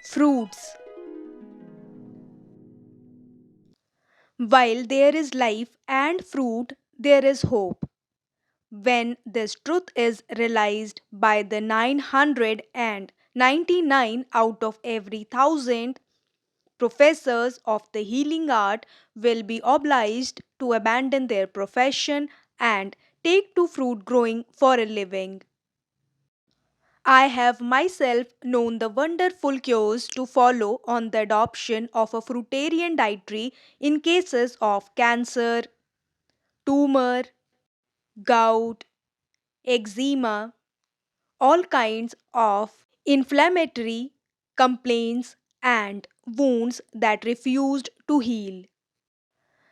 Fruits. While there is life and fruit, there is hope. When this truth is realized by the 999 out of every 1,000, professors of the healing art will be obliged to abandon their profession and take to fruit growing for a living. I have myself known the wonderful cures to follow on the adoption of a fruitarian dietary in cases of cancer, tumor, gout, eczema, all kinds of inflammatory complaints and wounds that refused to heal.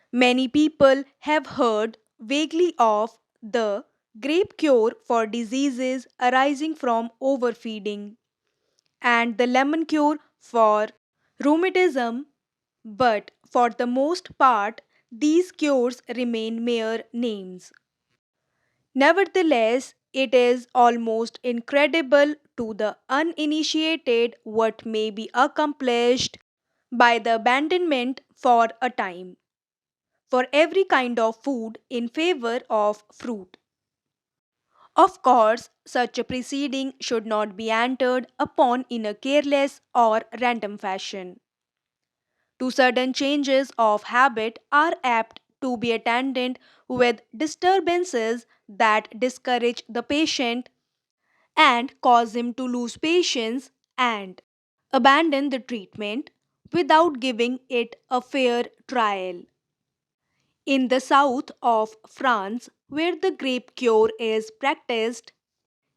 Many people have heard vaguely of the grape cure for diseases arising from overfeeding and the lemon cure for rheumatism, but for the most part, these cures remain mere names. Nevertheless, it is almost incredible to the uninitiated what may be accomplished by the abandonment for a time for every kind of food in favor of fruit. Of course, such a proceeding should not be entered upon in a careless or random fashion. To sudden changes of habit are apt to be attended with disturbances that discourage the patient and cause him to lose patience and abandon the treatment without giving it a fair trial. In the south of France, where the grape cure is practiced,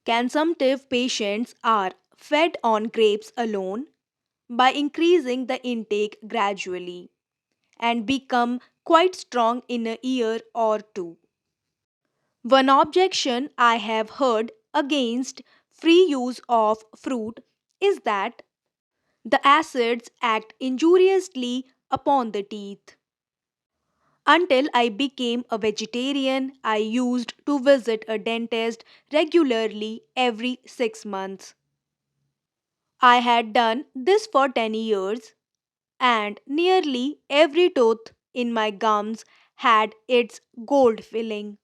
consumptive patients are fed on grapes alone by increasing the intake gradually and become quite strong in a year or two. One objection I have heard against free use of fruit is that the acids act injuriously upon the teeth. Until I became a vegetarian, I used to visit a dentist regularly every 6 months. I had done this for 10 years, and nearly every tooth in my gums had its gold filling.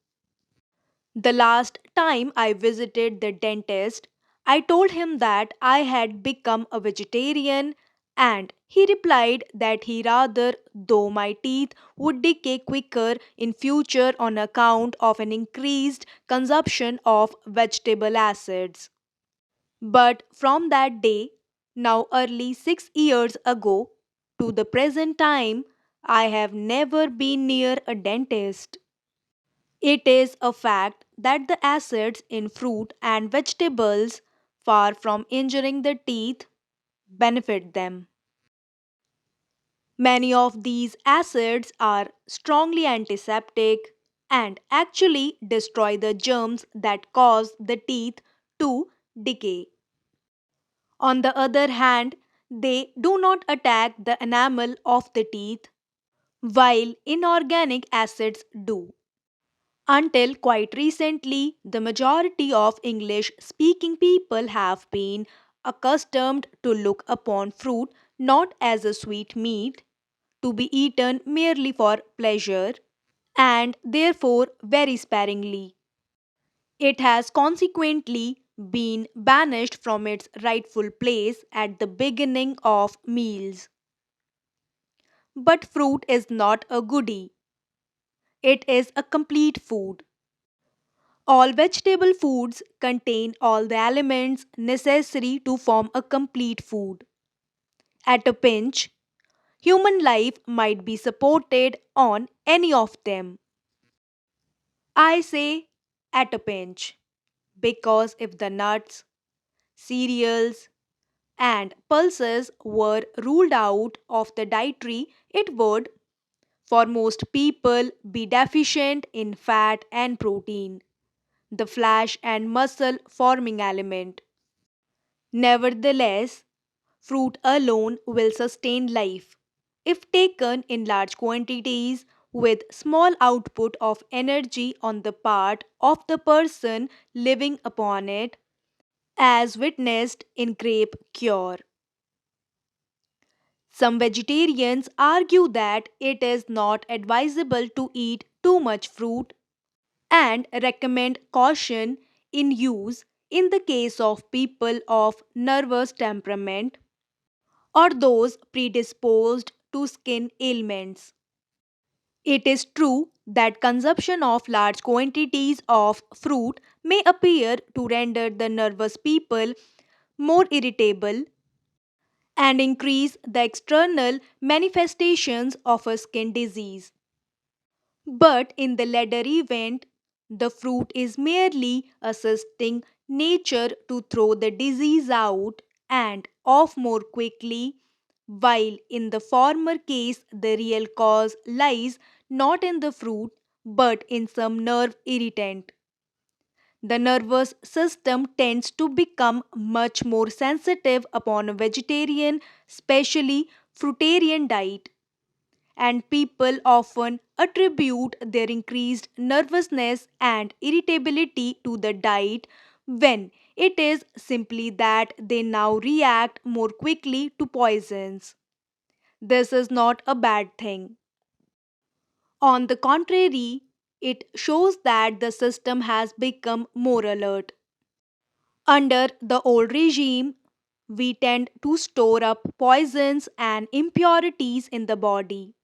The last time I visited the dentist, I told him that I had become a vegetarian, and he replied that he rather, though my teeth would decay quicker in future on account of an increased consumption of vegetable acids. But from that day, now early 6 years ago, to the present time, I have never been near a dentist. It is a fact that the acids in fruit and vegetables, far from injuring the teeth, benefit them. Many of these acids are strongly antiseptic and actually destroy the germs that cause the teeth to decay. On the other hand, they do not attack the enamel of the teeth, while inorganic acids do. Until quite recently, the majority of English speaking people have been accustomed to look upon fruit not as a sweet meat to be eaten merely for pleasure and therefore very sparingly. It has consequently been banished from its rightful place at the beginning of meals. But fruit is not a goodie, it is a complete food. All vegetable foods contain all the elements necessary to form a complete food. At a pinch, human life might be supported on any of them. I say at a pinch because if the nuts, cereals, and pulses were ruled out of the dietary, it would, for most people, be deficient in fat and protein, the flesh and muscle forming element. Nevertheless, fruit alone will sustain life if taken in large quantities with small output of energy on the part of the person living upon it, as witnessed in grape cure. Some vegetarians argue that it is not advisable to eat too much fruit and recommend caution in use in the case of people of nervous temperament or those predisposed to skin ailments. It is true that consumption of large quantities of fruit may appear to render the nervous people more irritable and increase the external manifestations of a skin disease. But in the latter event, the fruit is merely assisting nature to throw the disease out and off more quickly, while in the former case, the real cause lies not in the fruit but in some nerve irritant. The nervous system tends to become much more sensitive upon a vegetarian, especially fruitarian diet, and people often attribute their increased nervousness and irritability to the diet when it is simply that they now react more quickly to poisons. This is not a bad thing. On the contrary, it shows that the system has become more alert. Under the old regime, we tend to store up poisons and impurities in the body.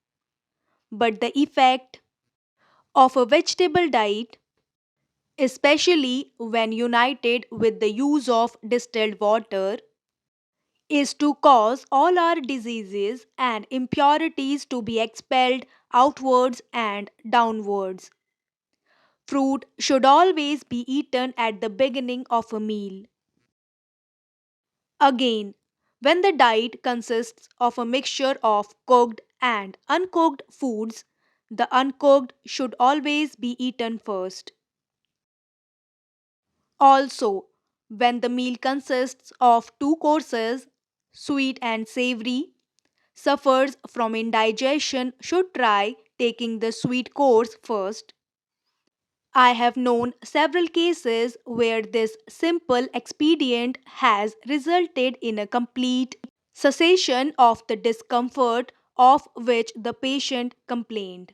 But the effect of a vegetable diet, especially when united with the use of distilled water, is to cause all our diseases and impurities to be expelled outwards and downwards. Fruit should always be eaten at the beginning of a meal. Again, when the diet consists of a mixture of cooked and uncooked foods, the uncooked should always be eaten first. Also, when the meal consists of two courses, sweet and savory, suffers from indigestion should try taking the sweet course first. I have known several cases where this simple expedient has resulted in a complete cessation of the discomfort of which the patient complained.